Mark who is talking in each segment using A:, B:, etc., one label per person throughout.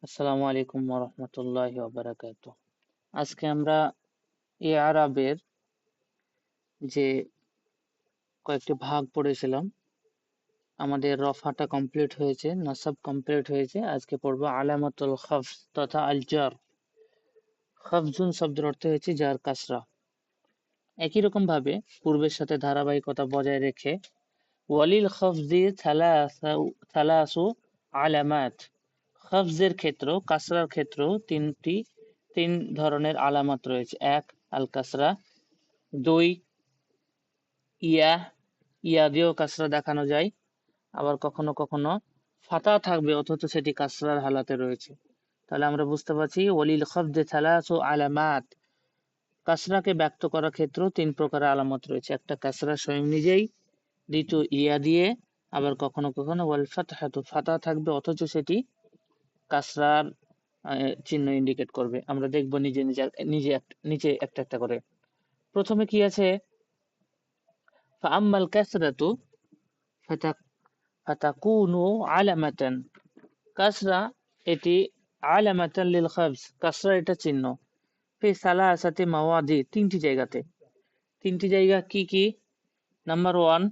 A: আসসালামু আলাইকুম ওয়া রাহমাতুল্লাহি ওয়া বারাকাতুহু। আজকে আমরা ইআরাবের যে কয়েকটি ভাগ পড়েছিলাম, আমাদের রফাটা কমপ্লিট হয়েছে, নাসাব কমপ্লিট হয়েছে। আজকে পড়বো আলামাতুল খাফজ তথা আল জার। খাফজুন শব্দের অর্থ হয়েছে জার কাসরা। একই রকম ভাবে পূর্বের সাথে ধারাবাহিকতা বজায় রেখে ওয়ালিল খাফজি থালাসু আলামাত। খাফজের ক্ষেত্র কাসরার ক্ষেত্র তিন ধরনের আলামত রয়েছে। এক, আল কাসরা। দুই, ইয়া ইয়া দিয়েও কাসরা দেখানো যায়। আবার কখনো কখনো ফাতা থাকবে অথচ সেটি কাসরার হালাতে রয়েছে। তাহলে আমরা বুঝতে পারছি ওয়ালিল খাফজি থালাসু আলামাত, কাসরাকে ব্যক্ত করার ক্ষেত্রে তিন প্রকার আলামত রয়েছে। একটা কাসরা স্বয়ং নিজেই, দ্বিতীয় ইয়া দিয়ে, আবার কখনো কখনো ওয়াল ফাতহাতু, ফাতা থাকবে অথচ সেটি কাসরার চিহ্ন ইন্ডিকেট করবে। আমরা দেখব নিজে নিজে নিচে একটা একটা করে। প্রথমে কি আছে, ফাআম্মাল কাসরাতু ফাতাকুনু আলামাতান। কাসরা এটি আলামাতান লিল খাবজ, কাসরা এটা চিহ্ন। ফি সালাসাতি মাওয়াদি, তিনটি জায়গাতে। তিনটি জায়গা কি কি? নাম্বার ওয়ান,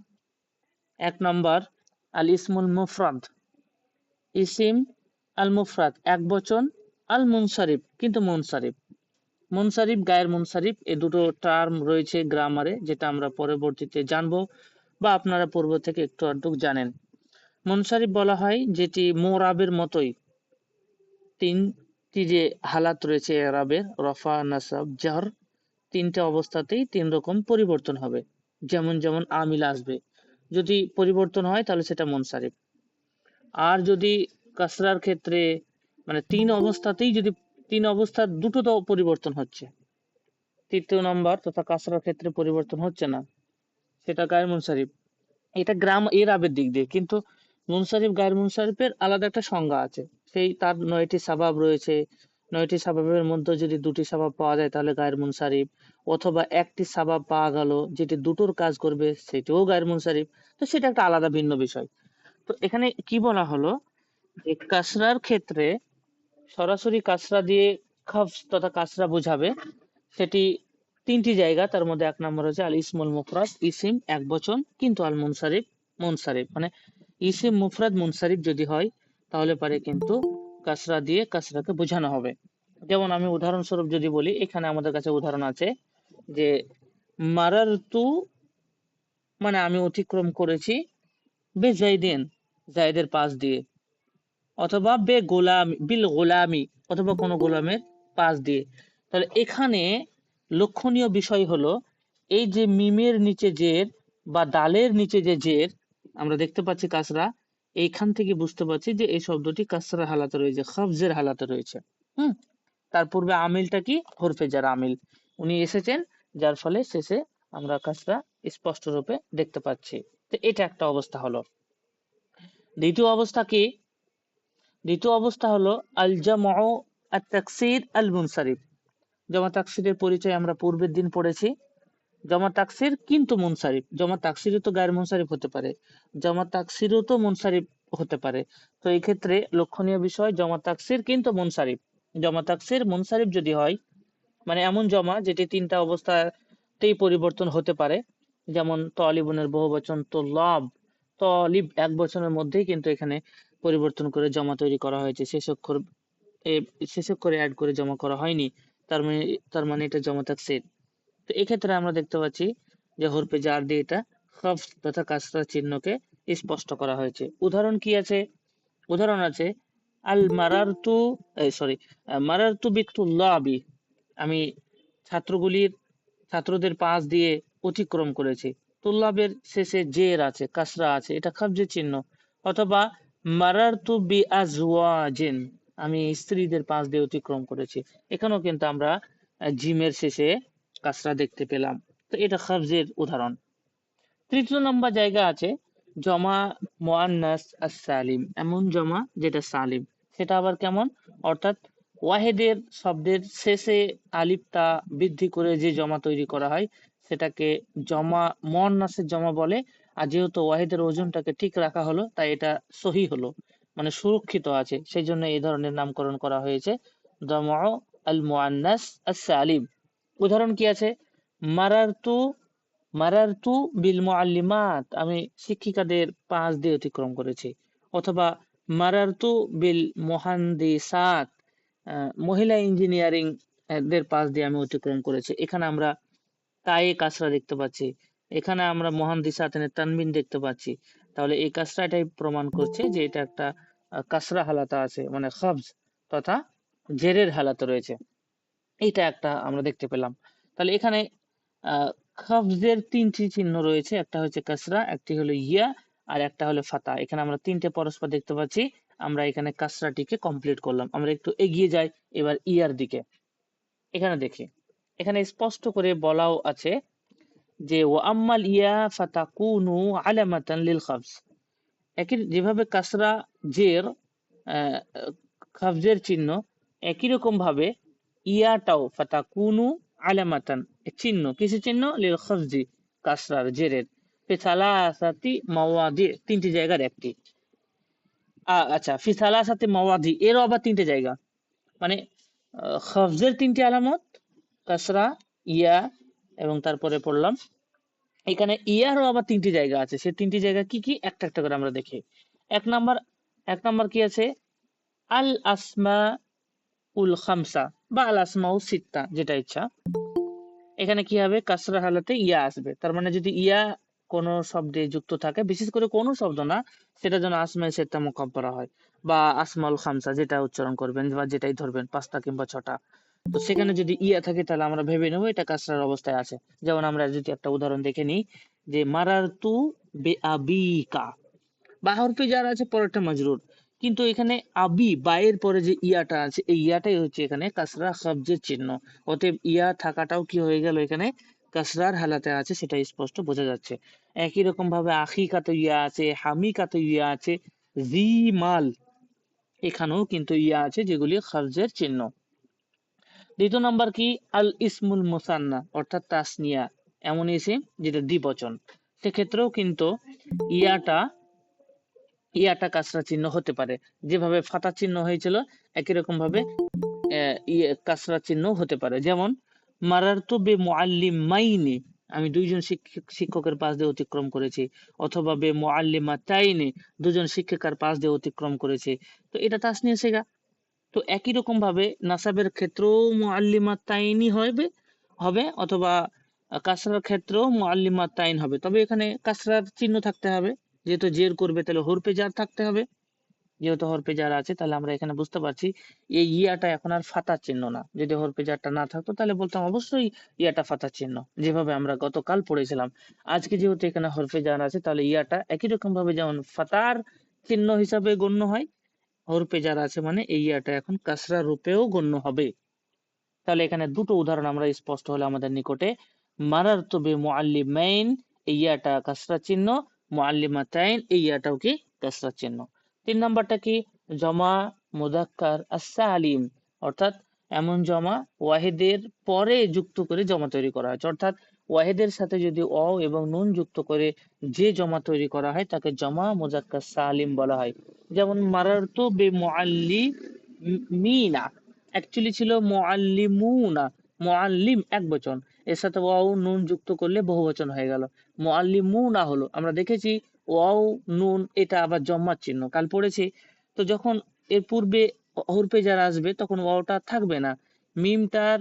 A: এক নম্বর আল ইসমুল মুফরাদ, ইসিম আল মুফরাদ এক বচন, আল মুনসারিফ কিন্তু মুনসারিফ। মুনসারিফ গায়ের মুনসারিফ এ দুটো টার্ম রয়েছে গ্রামারে, যেটা আমরা পরবর্তীতে জানবো বা আপনারা পূর্ব থেকে একটু আধটু জানেন। মুনসারিফ বলা হয় যেটি মোরাবের মতোই তিনটি যে হালাত রয়েছে এরাবের, রফা নাসাব জার, তিনটে অবস্থাতেই তিন রকম পরিবর্তন হবে। যেমন যেমন আমিল আসবে, যদি পরিবর্তন হয় তাহলে সেটা মুনসারিফ। আর যদি কাসরার ক্ষেত্রে মানে তিন অবস্থাতেই, যদি তিন অবস্থার দুটো তো পরিবর্তন হচ্ছে, তৃতীয় নম্বর তথা কাসরার ক্ষেত্রে পরিবর্তন হচ্ছে না, সেটা গায়ের মুনসারিফ। এটা গ্রাম এর আবের দিক দিয়ে, কিন্তু মুনসারিফ গায়ের মুনসারিফের আলাদা একটা সংজ্ঞা আছে। সেই তার 9টি সাবাব রয়েছে। 9টি সাবাবের মধ্যে যদি দুটি সাবাব পাওয়া যায় তাহলে গায়ের মুনসারিফ, অথবা একটি সাবাব পাওয়া গেল যেটি দুটোর কাজ করবে সেটিও গায়ের মুনসারিফ। তো সেটা একটা আলাদা ভিন্ন বিষয়। তো এখানে কি বলা হলো যে কাসরার ক্ষেত্রে সরাসরি কাসরা দিয়ে খাফজ তথা কাসরা বোঝাবে, সেটি তিনটি জায়গা। তার মধ্যে এক নম্বর হচ্ছে আল ইসমুল মুফরাদ, ইসিম এক বচন কিন্তু আল মুনসারিফ মুনসারিফ, মানে ইসিম মুফরাদ মুনসারিফ যদি হয় তাহলে পারে কিন্তু কাসরা দিয়ে কাসরাকে বোঝানো হবে। যেমন আমি উদাহরণস্বরূপ যদি বলি, এখানে আমাদের কাছে উদাহরণ আছে যে মারারতু, মানে আমি অতিক্রম করেছি, বে জাইদিন, জাইদের পাশ দিয়ে, অথবা বে গোলামি বিল গোলামি, অথবা কোনো গোলামের পাশ দিয়ে। তাহলে এখানে লক্ষণীয় বিষয় হলো এই যে মিমের নিচে জের বা দালের নিচে যে জের আমরা দেখতে পাচ্ছি কাসরা, এইখান থেকে বুঝতে পারছি যে এই শব্দটি কাসরা হালাতে রয়েছে, খাফজের হালাতে রয়েছে। হুম, তার পূর্বে আমিলটা কি? হরফে যার আমিল উনি এসেছেন, যার ফলে শেষে আমরা কাসরা স্পষ্ট রূপে দেখতে পাচ্ছি। তো এটা একটা অবস্থা হলো। দ্বিতীয় অবস্থা কি? দ্বিতীয় অবস্থা হলো আল জামউ আত তাকসির আল মুনসারিফ। জমা তাকসিরের পরিচয় আমরা পূর্বের দিন পড়েছি। জমা তাকসির কিন্তু মুনসারিফ, জমা তাকসিরও তো গায়ের মুনসারিফ হতে পারে, জমা তাকসিরও তো মুনসারিফ হতে পারে। তো এই ক্ষেত্রে লক্ষণীয় বিষয় জমা তাকসির কিন্তু মুনসারিফ। জমা তাকসির মুনসারিফ যদি হয়, মানে এমন জমা যেটি তিনটা অবস্থাতেই পরিবর্তন হতে পারে। যেমন তলিবুনের বহুবচন তোল্লাব, তলিব এক বচনের মধ্যেই কিন্তু এখানে পরিবর্তন করে জমা তৈরি করা হয়েছে, শেষ অক্ষরে অ্যাড করে জমা করা হয়নি। তার মানে এটা জমা তাকসির। তো এক্ষেত্রে আমরা দেখতে পাচ্ছি যে হরফে জার দিয়ে এটা খফ তথা কাসরা চিহ্নকে স্পষ্ট করা হয়েছে। উদাহরণ কি আছে? উদাহরণ আছে আল মারারতু, সরি, মারারতু বিতুল্লাবি, আমি ছাত্রদের পাশ দিয়ে অতিক্রম করেছি। তুল্লাবের শেষে জের আছে, কাসরা আছে, এটা খাফজের চিহ্ন। অথবা মারারতু বি আজওয়াজিন, আমি স্ত্রীদের পাশ দিয়ে অতিক্রম করেছি, এখানেও কিন্তু আমরা জিমের শেষে কাসরা দেখতে পেলাম। তো এটা খাফজের উদাহরণ। তৃতীয় নম্বর জায়গা আছে জমা মুআন্নাস আস-সালিম, এমন জমা যেটা সালিম। সেটা আবার কেমন? অর্থাৎ ওয়াহেদের শব্দের শেষে আলিফটা বৃদ্ধি করে যে জমা তৈরি করা হয় সেটাকে জমা মুআন্নাসের জমা বলে। আর যেহেতু ওয়াহেদের ওজনটাকে ঠিক রাখা হলো তাই এটা সহি হলো। মানে সুরক্ষিত আছে, সেই জন্য এই ধরনের নামকরণ করা হয়েছে জামউ আল মুআন্নাস আস-সালিম। উদাহরণ কি আছে? মারারতু মারারতু বিল মুআল্লিমাত, আমি শিক্ষিকাদের পাশ দিয়ে অতিক্রম করেছি। অথবা মারারতু বিল মুহান্দিসাত, মহিলা ইঞ্জিনিয়ারিং দের পাশ দিয়ে আমি অতিক্রম করেছি। এখানে আমরা তায়ে কাসরা দেখতে পাচ্ছি, এখানে আমরা মুহান্দিসাতের তানবিন দেখতে পাচ্ছি। তাহলে এই কাসরাটাই প্রমাণ করছে যে এটা একটা কাসরা হালাতে আছে, মানে খাবজ তথা জেরের হালাতে রয়েছে। এইটা একটা আমরা দেখতে পেলাম। তাহলে এখানে খাবজের তিনটি চিহ্ন রয়েছে, একটা হচ্ছে কাসরা, একটি হলো ইয়া, আর একটা হলো ফাতা। এখানে আমরা তিনটে পরস্পর দেখতে পাচ্ছি। আমরা এখানে কাসরাটিকে কমপ্লিট করলাম। আমরা একটু এগিয়ে যাই এবার ইয়ার দিকে। এখানে দেখি, এখানে স্পষ্ট করে বলাও আছে যে ওয়া আম্মাল ইয়া ফাতাকুনু আলামাতান লিল খাবজ। একই যেভাবে কাসরা জের আহ, খাবজের চিহ্ন, একই রকম ভাবে ইয়াটাও ফাতাকুনু আলামাতান চিহ্ন, কিসের চিহ্ন? লিল খাবজি, কাসরার জেরের। ফি সালাসাতি মাওয়াদি, তিনটি জায়গার একটি। আচ্ছা, ফি সালাসাতি মাওয়াদি এরও আবার তিনটে জায়গা, মানে খাবজের তিনটি আলামত, কাসরা, ইয়া, এবং তারপরে পড়লাম এখানে ইয়ারও আবার তিনটি জায়গা আছে। সে তিনটি জায়গা কি কি একটা একটা করে আমরা দেখি। এক নাম্বার এক নাম্বার কি আছে? আল আসমা উল খামসা বা আল আসমা উল সিত্তা, যেটা ইচ্ছা। এখানে কি হবে? কাসরা হালাতে ইয়া আসবে। তার মানে যদি ইয়া কোনো শব্দে যুক্ত থাকে, বিশেষ করে কোনো শব্দ না, সেটা যেন আসমায়ে সিত্তা মুকাব্বারা হয়, বা আসমাউল খামসা যেটা উচ্চারণ করবেন বা যেটাই ধরবেন, পাঁচটা কিংবা ছটা। তো সেখানে যদি ইয়া থাকে তাহলে আমরা ভেবে নেবো এটা কাসরার অবস্থায় আছে। যেমন আমরা যদি একটা উদাহরণ দেখে নিই, যে মারারতু বে আবিকা, বা হরফে জার আছে, পরেরটা মাজরুর, কিন্তু এখানে আবি বায়ের পরে যে ইয়াটা আছে, এই ইয়াটাই হচ্ছে এখানে কাসরা খাবজের চিহ্ন। অতএব ইয়া থাকাটাও কি হয়ে গেল? এখানে কাসরার হালাতে আছে, সেটা স্পষ্ট বোঝা যাচ্ছে। একই রকম ভাবে আখিকাতে ইয়া আছে, হামিকাতে ইয়া আছে, জি মাল, এখানেও কিন্তু ইয়া আছে, যেগুলি খাবজের চিহ্ন। দ্বিতীয় নাম্বার কি? আল ইসমুল মুসান্না, অর্থাৎ তাসনিয়া, এমন ইসিম যেটা দ্বিবচন, সেক্ষেত্রেও কিন্তু ইয়াটা ইয়াটা কাসরা চিহ্ন হতে পারে। যেভাবে ফাতা চিহ্ন হয়েছিল একই রকম ভাবে কাসরা চিহ্ন হতে পারে। যেমন মারারতু বে মুআল্লিমাইনি, আমি দুইজন শিক্ষকের পাশ দিয়ে অতিক্রম করেছি। অথবা বে মুআল্লিমাতাইনি, দুজন শিক্ষিকার পাশ দিয়ে অতিক্রম করেছি। তো এটা তাসনিয়া সিগা। তো একই রকম ভাবে নাসাবের ক্ষেত্রেও মুআল্লিমাতাইনি হবে হবে অথবা কাসরার ক্ষেত্রেও মুআল্লিমাতাইন হবে। তবে এখানে কাসরার চিহ্ন থাকতে হবে, যেহেতু জের করবে তাহলে হরফে জার থাকতে হবে। যেহেতু হরফে জার আছে তাহলে আমরা এখানে বুঝতে পারছি এই ইয়াটা এখন আর ফাতার চিহ্ন না। যদি হরফে জারটা না থাকতো তাহলে বলতাম অবশ্যই ইয়াটা ফাতার চিহ্ন, যেভাবে আমরা গতকাল পড়েছিলাম। আজকে যেহেতু এখানে হরফে জার আছে তাহলে ইয়াটা একই রকম ভাবে যেমন ফাতার চিহ্ন হিসাবে গণ্য হয়, হরফে জার আছে মানে এই ইয়াটা এখন কাসরা রূপেও গণ্য হবে। তাহলে এখানে দুটো উদাহরণ আমরা স্পষ্ট হলো আমাদের নিকটে। মারারতু বি মুআল্লিমাইন, এই ইয়াটা কাসরা চিহ্ন, মুআল্লিমাতাইন এই ইয়াটাও কি কাসরা চিহ্ন। তিন নাম্বারটা কি? জমা মুযাক্কার আস-সালিম, অর্থাৎ এমন জমা ওয়াহিদের পরে যুক্ত করে জমা তৈরি করা হয়েছে। অর্থাৎ ওয়াহিদের সাথে যদি অ এবং নুন যুক্ত করে যে জমা তৈরি করা হয় তাকে জমা মুযাক্কার সালিম বলা হয়। যেমন মারারতু বি মুআল্লিমিনা, অ্যাকচুয়ালি ছিল মুআল্লিমুনা, মুআল্লিম এক বচন, এর সাথে ওয়াও নুন যুক্ত করলে বহুবচন হয়ে গেল, মুআল্লিমুনা হলো। আমরা দেখেছি ওয়াও নুন এটা আবার জম্মার চিহ্ন, কাল পড়েছি। তো যখন এর পূর্বে হরফে জার আসবে তখন ওয়াওটা থাকবে না, মিমটার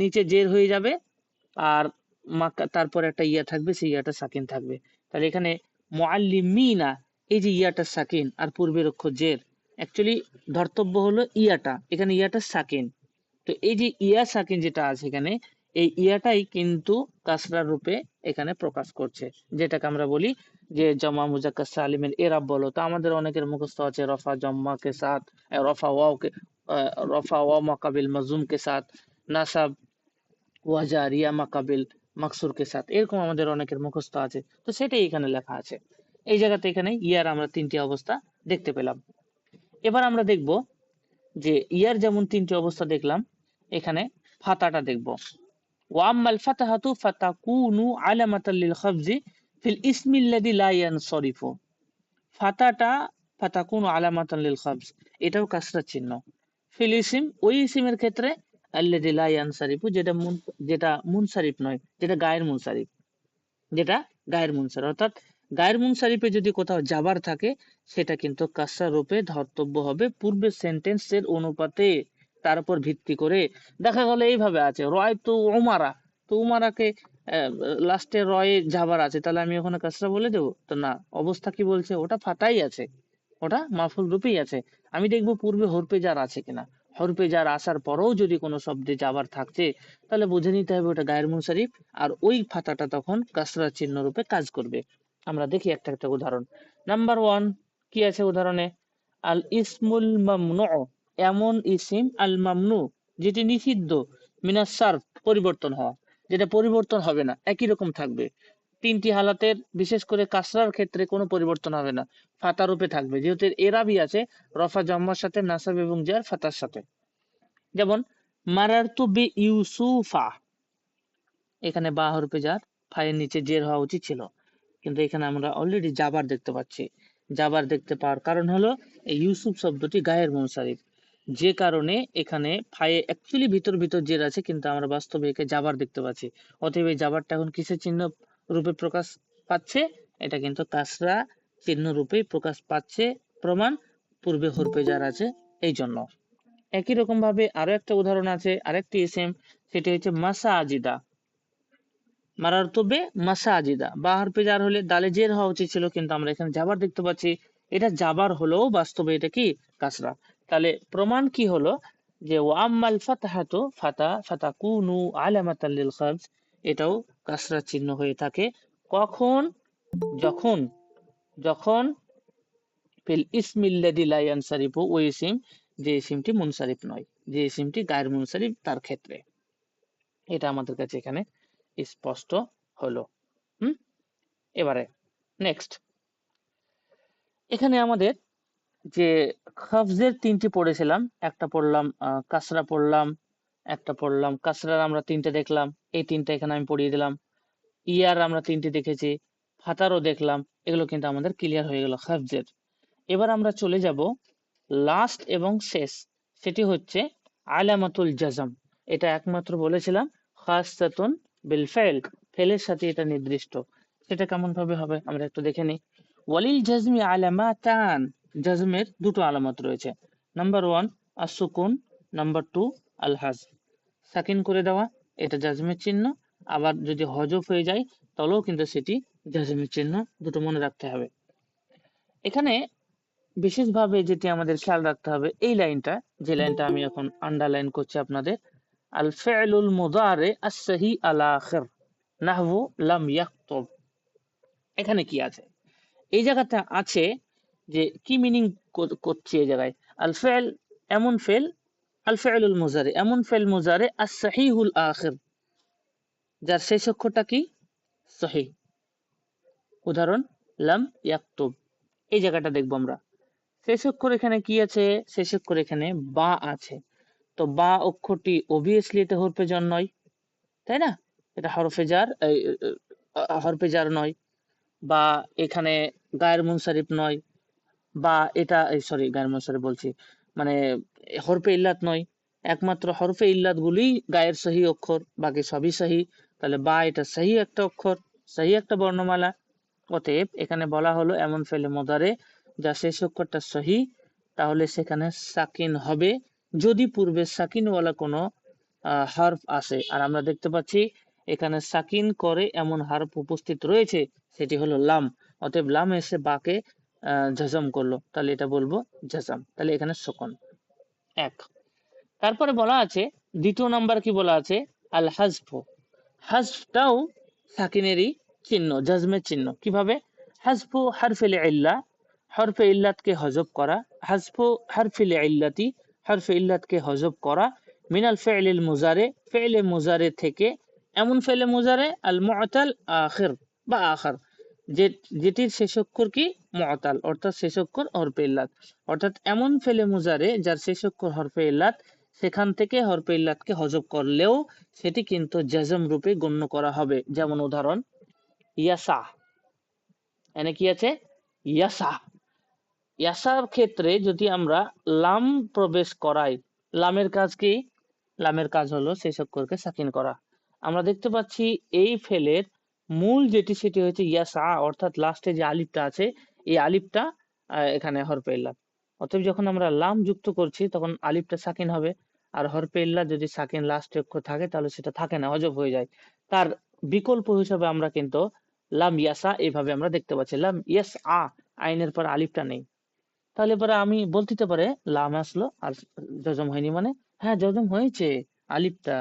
A: নিচে জের হয়ে যাবে, আর তারপর একটা ইয়া থাকবে, সেই ইয়াটা সাকিন থাকবে। তাহলে এখানে মুআল্লিমিনা, এই যে ইয়াটা সাকিন আর পূর্বের অক্ষর জের, অ্যাকচুয়ালি ধর্তব্য হলো ইয়াটা, এখানে ইয়াটা সাকিন। তো এই যে ইয়া সাকিন যেটা আছে এখানে, এই ইয়াটাই কিন্তু কাসরার রূপে এখানে প্রকাশ করছে, যেটাকে আমরা বলি যে জমা মুজাক্কার সালিমের এরাব বলো। তো আমাদের অনেকের মুখস্থ আছে রফা জম্মা কে সাথ, রফা ওয়াও কে, রফা ওয়া মাকাবিল মাজুম কে সাথ, নাসাব ওয়াজারিয়া মাকাবিল মাকসুর কে সাথ, এরকম আমাদের অনেকের মুখস্থ আছে। তো সেটাই এখানে লেখা আছে। এই জায়গাতে এখানে ইয়ার আমরা তিনটি অবস্থা দেখতে পেলাম। এবার আমরা দেখব যে ইয়ার যেমন তিনটি অবস্থা দেখলাম, এখানে ফাতাটা দেখব। ওয়াম্মাল ফাতাহাতু ফাতাকুনু আলামাতাল লিল খাবজি ফিল ইসমি আল্লাযী লা ইয়ানসরিফু। ফাতাটা ফাতাকুনু আলামাতান লিল খাবজ, এটাও কাসরা চিহ্ন। ফিল ইসিম, ওই ইসিমের ক্ষেত্রে আল্লাযী লা ইয়ানসারিফু, যেটা মুনসারিফ নয়, যেটা গায়ের মুনসারিফ, যেটা গায়ের মুনসারিফ, অর্থাৎ গায়ের মুনসারিফে যদি কোথাও জাবার থাকে সেটা কিন্তু কাসরা রূপে ধর্তব্য হবে পূর্বের সেন্টেন্সের অনুপাতে, তার উপর ভিত্তি করে। দেখা গেল এইভাবে আছে রয় তো উমারা, তো উমারাকে লাস্টে রয়ে জাবার আছে, তাহলে আমি ওখানে কাসরা বলে দেবো? তো না, অবস্থা কি বলছে, ওটা ফাতাই আছে, ওটা মাফুল রূপেই আছে। আমি দেখবো পূর্বে হরফে জার আছে কিনা, হরফে জার আসার পরেও যদি কোনো শব্দে জাবার থাকছে তাহলে বুঝে নিতে হবে ওটা গায়ের মুনসারিফ, আর ওই ফাতাটা তখন কাসরা চিহ্ন রূপে কাজ করবে। আমরা দেখি একটা একটা উদাহরণ। নাম্বার 1 কি আছে উদাহরণে? আল ইসমুল মামনু, এমন ইসিম, আল মামনু যেটি নিষিদ্ধ, মিনাস সারফ পরিবর্তন হওয়া, যেটা পরিবর্তন হবে না, একই রকম থাকবে। তিনটি হালাতের বিশেষ করে কাসরার ক্ষেত্রে কোনো পরিবর্তন হবে না, ফাতা রূপে থাকবে, যেহেতু এরাবি আছে রফা জম্মার সাথে, নাসাব এবং জার ফাতার সাথে। যেমন মারারতু বি ইউসুফা, এখানে বা হরফে জার, ফায়ের নিচে জের হওয়া উচিত ছিল, কিন্তু এখানে আমরা অলরেডি জাবার দেখতে পাচ্ছি। জাবার দেখতে পাওয়ার কারণ হলো এই ইউসুফ শব্দটি গায়ের মুনসারিফ, যে কারণে এখানে ফায়ে অ্যাকচুয়ালি ভিতর ভিতর জের আছে, কিন্তু আমরা বাস্তবে একে জাবার দেখতে পাচ্ছি। অতএব এই জাবারটা এখন কিসের চিহ্ন রূপে প্রকাশ পাচ্ছে? এটা কিন্তু কাসরা চিহ্ন রূপে প্রকাশ পাচ্ছে, প্রমাণ পূর্বে হরফে জার আছে এই জন্য। একই রকম ভাবে আরো একটা উদাহরণ আছে, আরেকটি ইসিম, সেটি হচ্ছে মাসাজিদা। মারারতবে মাসাজিদা, বা হরফে জার হলে দালে জের হওয়া উচিত ছিল, কিন্তু আমরা এখানে জাবার দেখতে পাচ্ছি, এটা জাবার হলেও বাস্তবে এটা কি কাসরা। তাহলে প্রমাণ কি হলো যে ওয়াম্মাল ফাতহাতু, ফাতা ফাতাকুনু আলামাতাল লিল খাবজ, এটাও কাসরা চিহ্ন হয়ে থাকে কখন? যখন যখন ফিল ইসমিল্লাযী লা ইয়ানসারিফু, ওই ইসিম যে ইসিমটি মুনসারিফ নয়, যে ইসিমটি গায়ের মুনসারিফ তার ক্ষেত্রে। এটা আমাদের কাছে এখানে স্পষ্ট হলো। এবারে নেক্সট, এখানে আমাদের যে খাফজের তিনটি পড়েছিলাম, একটা পড়লাম কাসরা পড়লাম, একটা পড়লাম কাসরার আমরা তিনটে দেখলাম, এই তিনটা এখানে আমি পড়িয়ে দিলাম। ইয়ার আমরা তিনটি দেখেছি, ফাতারও দেখলাম, এগুলো কিন্তু আমাদের ক্লিয়ার হয়ে গেল খাফজের। এবার আমরা চলে যাব লাস্ট এবং শেষ, সেটি হচ্ছে আলামাতুল জাজম। এটা একমাত্র বলেছিলাম খাসাতুন বিল ফাইল, ফেলের সাথে এটা নির্দিষ্ট। সেটা কেমন ভাবে হবে আমরা একটু দেখে নিই। ওয়ালিল জাজমি আলামাতান, জাজমের দুটো আলামত রয়েছে। নাম্বার 1 আসুকুন, নাম্বার 2 আল হাজফ। সাকিন করে দেওয়া এটা জাজমের চিহ্ন, আবার যদি হজফ হয়ে যায় তাহলেও কিন্তু সেটি জাজমের চিহ্ন, দুটো মনে রাখতে হবে। এখানে বিশেষভাবে যেটি আমাদের খেয়াল রাখতে হবে এই লাইনটা, যে লাইনটা আমি এখন আন্ডারলাইন করছি আপনাদের, আল ফি'লুল মুদারি আস-সহি আল আখির নাহভু লাম ইয়াকতুব। এখানে কি আছে? এই জায়গাটা আছে যে কি মিনিং করছি এই জায়গায়, আল ফি'ল এমন ফেল, আল ফি'লুল মুজারি এমন ফেল মুজারি আস-সহিহুল আখির, যার শেষ অক্ষরটা কি সহিহ। উদাহরণ লাম ইয়াকতুব, এই জায়গাটা দেখবো আমরা। শেষ অক্ষর এখানে কি আছে? শেষ অক্ষর এখানে বা আছে, তো বা অক্ষরটি অবভিয়াসলি এটা হরফে জার নয়, তাই না? এটা হরফে জার, হরফে জার নয়, বা এখানে গায়ের মুনসারিফ নয়, বা এটা সরি গায়ের মুনসারিফ বলছি, মানে হরফে ইল্লাত নয়। একমাত্র হরফে ইল্লাত গুলি গায়ের সহি অক্ষর, বাকি সবই সহি। তাহলে বা এটা সহি একটা অক্ষর, সহি একটা বর্ণমালা। অতএব এখানে বলা হলো এমন ফেলে মুদারে যা শেষ অক্ষরটা সহি, তাহলে সেখানে সাকিন হবে যদি পূর্বে সাকিনওয়ালা কোনো হরফ আসে। আর আমরা দেখতে পাচ্ছি এখানে সাকিন করে এমন হরফ উপস্থিত রয়েছে, সেটি হলো লাম। অতএব লাম এসে বাকে জাজম করলো, তাহলে এটা বলবো জাজম। তাহলে এখানে সুকুন এক। তারপরে বলা আছে দ্বিতীয় নাম্বার কি বলা আছে? আল হাজফু, হাজফটাও সাকিনেরই চিহ্ন, জাজমের চিহ্ন। কিভাবে? হাজফু হারফিল ইল্লা, হরফে ইল্লাতকে হজব করা, হাজফু হারফিল ইল্লাতি, হরফে ইল্লাতকে হজব করা, মিনাল ফি'লিল মুজারে, ফি'লে মুজারে থেকে, এমন ফি'লে মুজারে আল মু'তাল আখির বা আখার, যেটির শেষ অক্ষর কি মু'তাল, অর্থাৎ শেষ অক্ষর হরফে ইল্লাত। অর্থাৎ এমন ফি'লে মুজারে যার শেষ অক্ষর হরফে ইল্লাত, সেখান থেকে হরফে ইল্লাতকে হজব করলেও সেটি কিন্তু জাজম রূপে গণ্য করা হবে। যেমন উদাহরণ ইয়াসা, এনে কি আছে? ইয়াসা, ইয়াসার ক্ষেত্রে যদি আমরা লাম প্রবেশ করাই, লামের কাজ কি? লামের কাজ হলো শেষ অক্ষরকে সাকিন করা। আমরা দেখতে পাচ্ছি এই ফেলের মূল যেটি সেটি হচ্ছে ইয়াসা, অর্থাৎ লাস্টে যে আলিফটা আছে এই আলিফটা এখানে হরফে ইল্লাত। অতএব যখন আমরা লাম যুক্ত করছি তখন আলিফটা সাকিন হবে, আর হরফে ইল্লাত যদি সাকিন লাস্টে অক্ষর থাকে তাহলে সেটা থাকে না, হজব হয়ে যায়। তার বিকল্প হিসাবে আমরা কিন্তু লাম ইয়াসা এইভাবে আমরা দেখতে পাচ্ছি, লাম ইয়াস আইনের পর আলিফটা নেই। তাহলে পরে আমি বলতে দিতে পারে লাম আসলো আর জজম হয়নি, মানে হ্যাঁ জজম হয়েছে আলিফটা,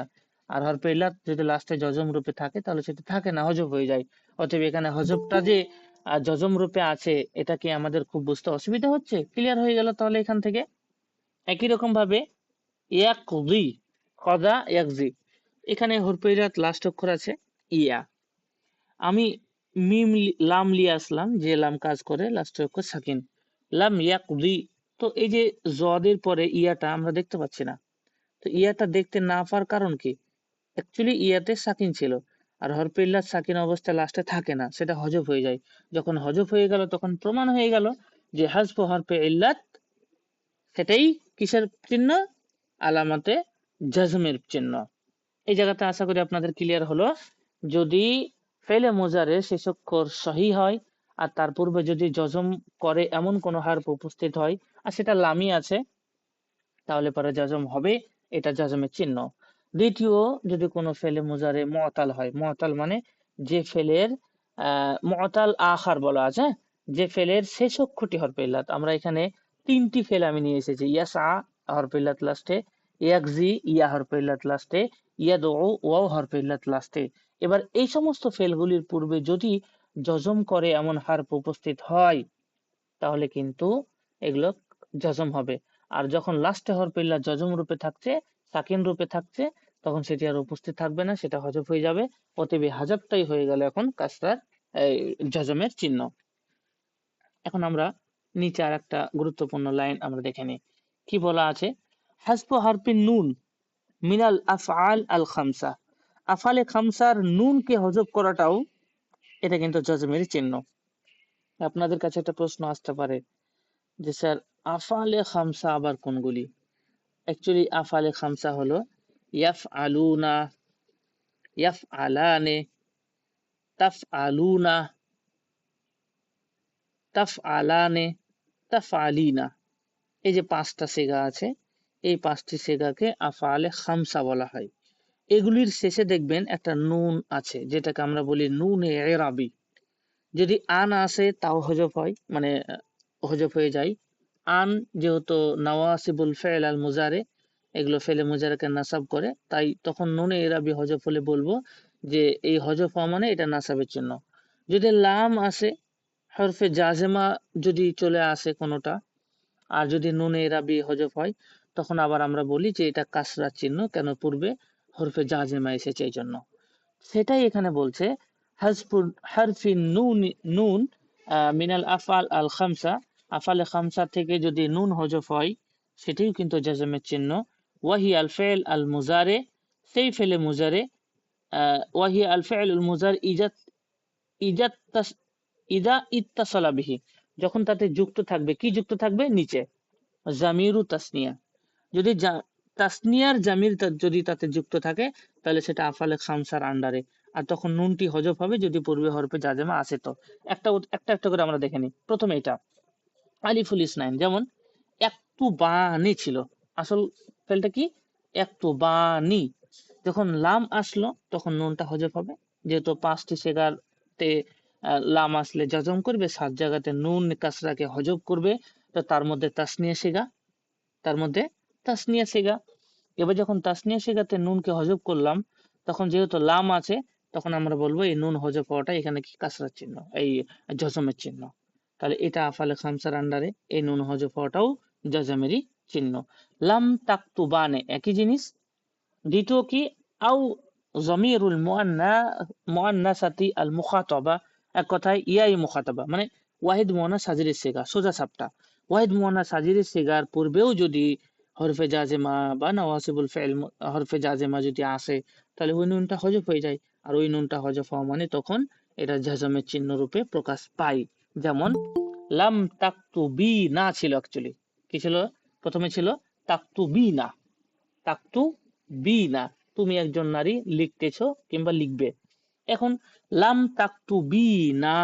A: আর হরফে ইল্লাত যদি লাস্টে জজম রূপে থাকে তাহলে সেটা থাকে না, হজব হয়ে যায়। অতএব এখানে হজবটা যে জজম রূপে আছে এটা কি আমাদের খুব বুঝতে অসুবিধা হচ্ছে? ক্লিয়ার হয়ে গেল তাহলে এখান থেকে। একই রকম ভাবে ইয়াকযি, কযা ইয়াকযি, এখানে হরফে ইল্লাত লাস্ট অক্ষর আছে ইয়া, আমি লাম লিয়ে আসলাম, যে লাম কাজ করে লাস্টের অক্ষর সাকিন, লাম ইয়াকদি। তো এই যে জদের পরে ইয়াটা আমরা দেখতে পাচ্ছি না, তো ইয়াটা দেখতে না পাওয়ার কারণ কি? অ্যাকচুয়ালি ইয়াতে সাকিন ছিল, আর হরফে ইল্লাত সাকিন অবস্থায় লাস্টে থাকে না, সেটা হজব হয়ে যায়। যখন হজব হয়ে গেল তখন প্রমাণ হয়ে গেল যে হাজফ হরফে ইল্লাত সেটাই কিসের চিহ্ন? আলামতে জাজমের চিহ্ন। এই জায়গাতে আশা করি আপনাদের ক্লিয়ার হলো। যদি ফেলে মুজারে শেষ অক্ষর সহি হয় আর তার পূর্বে যদি জজম করে এমন কোন হারফ উপস্থিত হয় আর সেটা লামি আছে, তাহলে পরে জজম হবে, এটা জজমের চিহ্ন। দ্বিতীয়, যদি কোনো ফেলে মুজারে মুআতাল হয়, মুআতাল মানে যে ফেলের মুআতাল আখার বলা আছে, যে ফেলের শেষ অক্ষরটি হরফে ইল্লাত। আমরা এখানে তিনটি ফেল আমি নিয়ে এসেছি, ইয়াসা হরফে ইল্লাত লাস্টে, ইয়াকজি ইয়া হরফে ইল্লাত লাস্টে, ইয়াদউ ওয়াও হরফে ইল্লাত লাস্টে। এবার এই সমস্ত ফেলগুলির পূর্বে যদি জজম করে এমন হারফ উপস্থিত হয় তাহলে কিন্তু এগুলো জজম হবে। আর যখন লাস্টে হরফে ইল্লাত জজম রূপে থাকছে, সাকিন রূপে থাকছে, তখন সেটি আর উপস্থিত থাকবে না, সেটা হজব হয়ে যাবে। অতএব হাজবটাই হয়ে গেল এখন কাসরার এই জজমের চিহ্ন। এখন আমরা নিচে আর একটা গুরুত্বপূর্ণ লাইন আমরা দেখে নিই, কি বলা আছে? হাসবু হারফিন নুন মিনাল আফআল আল খামসা, আফআলে খামসার নুনকে হজব করাটাও এটা কিন্তু জজমের চিহ্ন। আপনাদের কাছে একটা প্রশ্ন আসতে পারে যে স্যার আফআলে খামসা আবার কোনগুলি? অ্যাকচুয়ালি আফআলে খামসা হলো ইয়াফআলুনা, ইয়াফআলানে, তাফআলুনা, তাফআলানে, তাফআলিনা। এই যে পাঁচটা সেগা আছে, এই পাঁচটি সেগাকে আফআলে খামসা বলা হয়। এগুলির শেষে দেখবেন একটা নুন আছে, যেটাকে আমরা বলি নুনে এরাবি। যদি আন আসে তাও হজব হয়, মানে হজব হয়ে যায়। আন যেহেতু নওয়াসিবুল ফেল আল মুজারে, এগুলো ফেলে মুজারেকে নাসাব করে, তাই তখন নুনে এরাবি হজব হলে বলবো যে এই হজব হওয়া মানে এটা নাসাবের চিহ্ন। যদি লাম আসে, হরফে জাজেমা যদি চলে আসে কোনোটা, আর যদি নুনে এরাবি হজব হয়, তখন আবার আমরা বলি যে এটা কাসরার চিহ্ন, কেন? পূর্বে হরফে জাজেমা এসেছে এই জন্য। সেটাই এখানে বলছে হাজফুল হারফিন নুন, নুন মিনাল আফআল আল খামসা, আফআলে খামসা থেকে যদি নুন হজফ হয় সেটিও কিন্তু জাজমের চিহ্ন। ওয়াহি আল ফেল আল মুজারে, সেই ফেলে মুজারে, ওয়াহি আল ফেল আল মুজার ইজাত, ইজাত ইদা ইত্তাসালা বিহি, যখন তাতে যুক্ত থাকবে, কি যুক্ত থাকবে? নিচে জামিরু তাসনিয়া, যদি তাসনিয়ার জামির যদি তাতে যুক্ত থাকে তাহলে সেটা আফালে খামসার আন্ডারে, আর তখন নুনটি হজব হবে যদি পূর্বে হরফে জাজেমা আসে। তো একটা একটা একটা করে আমরা দেখে নিই। প্রথমে এটা আলিফুল ইসনাইন, যেমন একটু বানি ছিল, আসল ফেলটা কি? একটু বানি। যখন লাম আসলো তখন নুনটা হজব হবে, যেহেতু পাঁচটি সেগাতে লাম আসলে জাজম করবে, 7 জায়গাতে নুন কাসরাকে হজব করবে, তো তার মধ্যে তাসনিয়া সেগা, তার মধ্যে তাসনিয়া সেগা। এবার যখন তাসনিয়া সেগাতে নুনকে হজব করলাম, তখন যেহেতু লাম আছে তখন আমরা বলবো এই নুন হজব হওয়াটা এখানে কি? কাসরার চিহ্ন, এই জজমের চিহ্ন। তাহলে এটা আফালে খামসার আন্ডারে, এই নুন হজব হওয়াটাও জজমেরই চিহ্ন। লাম তাকতুবানে একই জিনিস। দ্বিতীয় কি? আও জমিরুল মুআন্নাসাতি আল মুখাতাবা, এক কথায় ইয়াই মুখাতাবা, মানে ওয়াহিদ মুআন্নাস সাজিরের সিগা, সোজা সাপটা। ওয়াহিদ মুআন্নাস সাজিরের সিগার পূর্বেও যদি হরফে জাজেমা বা নওয়াসিবুল ফেল হরফে জাজেমা যদি আসে তাহলে ওই নুনটা হজফ হয়ে যায়, আর ওই নুনটা হজফ হওয়া মানে তখন এটা জাজমের চিহ্ন রূপে প্রকাশ পায়। যেমন লাম তাকতুবি না ছিল অ্যাকচুয়ালি, কি ছিল? প্রথমে ছিল তাকতুবি না, তাকতুবি না, তুমি একজন নারী লিখতেছো কিংবা লিখবে। এখন লাম তাকতুবি না,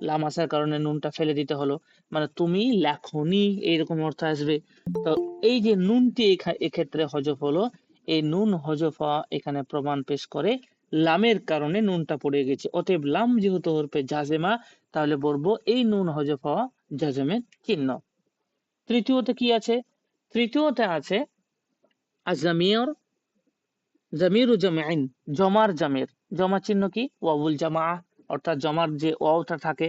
A: লাম আসার কারণে নুনটা ফেলে দিতে হলো, মানে তুমি লেখনি এইরকম অর্থ আসবে। তো এই যে নুনটি এক্ষেত্রে হজফ হলো, এই নুন হজফা এখানে প্রমাণ পেশ করে লামের কারণে নুনটা পড়ে গেছে। অতএব লাম যেহেতু হরফে জাজেমা, তাহলে বলবো এই নুন হজফ হওয়া জাজেমের চিহ্ন। তৃতীয়তে কি আছে? তৃতীয়তে আছে আজামিয়র, জামিরু জামাইন, জমার জামের। জমা চিহ্ন কি? ওয়াউল জামা, অর্থাৎ জমার যে ওয়াওটা থাকে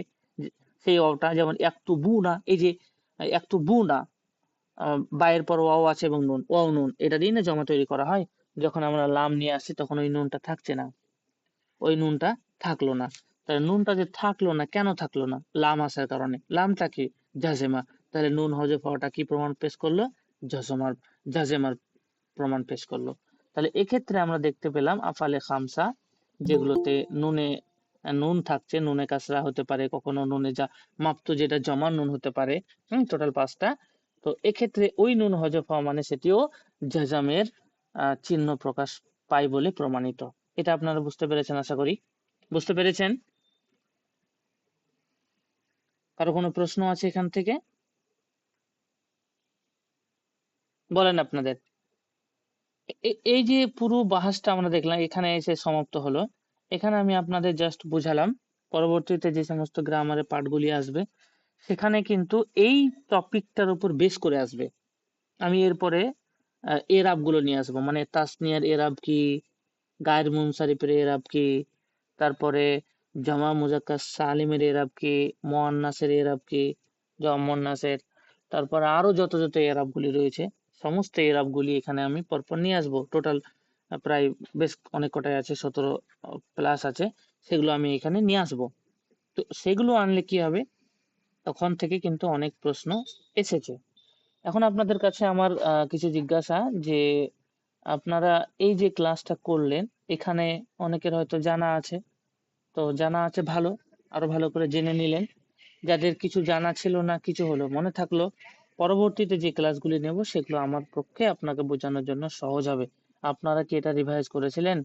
A: সেই ওয়াওটা, যেমন ইয়াকতুবুনা, এই যে ইয়াকতুবুনা, বায়ের পর ওয়াও আছে এবং নুন, ওয়াও নুন, এটা দিয়ে না জমা তৈরি করা হয়। যখন আমরা লাম নিয়ে আসছি তখন ওই নুনটা থাকছে না, ওই নুনটা থাকলো না। তাহলে নুনটা যে থাকলো না, কেন থাকলো না? লাম আসার কারণে। লামটা কি? জাজেমা। তাহলে নুন হজফ হওয়াটা কি প্রমাণ পেশ করলো? জাজমার, জাজেমার প্রমাণ পেশ করলো। তাহলে এক্ষেত্রে আমরা দেখতে পেলাম আফালে খামসা, যেগুলোতে নুনে নুন থাকছে, নুনে কাসরা হতে পারে, কখনো নুনে যা মাপতো যেটা জমা নুন হতে পারে, টোটাল 5টা। তো এক্ষেত্রে ওই নুন হজফ হওয়া মানে সেটিও জাজামের চিহ্ন প্রকাশ পায় বলে প্রমাণিত। এটা আপনারা বুঝতে পেরেছেন, আশা করি বুঝতে পেরেছেন। কারো কোনো প্রশ্ন আছে এখান থেকে? বলেন আপনাদের। এই যে পুরো বাহাসটা আমরা দেখলাম এখানে এসে সমাপ্ত হলো। এখানে আমি আপনাদের জাস্ট বুঝালাম, পরবর্তীতে যে সমস্ত গ্রামারের পাঠগুলি আসবে সেখানে কিন্তু এই টপিকটার উপর বেস করে আসবে। আমি এরপরে এরাব গুলো নিয়ে আসবো, মানে তাসনিয়ার এরাব কি, গায়ের মুনসারিফের এরাব কি, তারপরে জামা মুজাক্কার সালিমের এরাব কি, মুআন্নাসের এরাব কি, জামা মুআন্নাসের, তারপরে আরো যত যত এরাব গুলি রয়েছে সমস্ত এরাব গুলি এখানে আমি পরপর নিয়ে আসবো। টোটাল প্রায় বেশ অনেক কটাই আছে, 17 প্লাস আছে, সেগুলো আমি এখানে নিয়ে আসবো। তো সেগুলো আনলে কি হবে, তখন থেকে কিন্তু অনেক প্রশ্ন এসেছে। এখন আপনাদের কাছে আমার কিছু জিজ্ঞাসা, যে আপনারা এই যে ক্লাসটা করলেন, এখানে অনেকের হয়তো জানা আছে, তো জানা আছে ভালো, আরো ভালো করে জেনে নিলেন। যাদের কিছু জানা ছিল না, কিছু হলো মনে থাকলো, পরবর্তীতে যে ক্লাসগুলি নেব সেগুলো আমার পক্ষে আপনাকে বোঝানোর জন্য সহজ হবে। আপনারা কি এটা রিভাইজ করেছিলেন?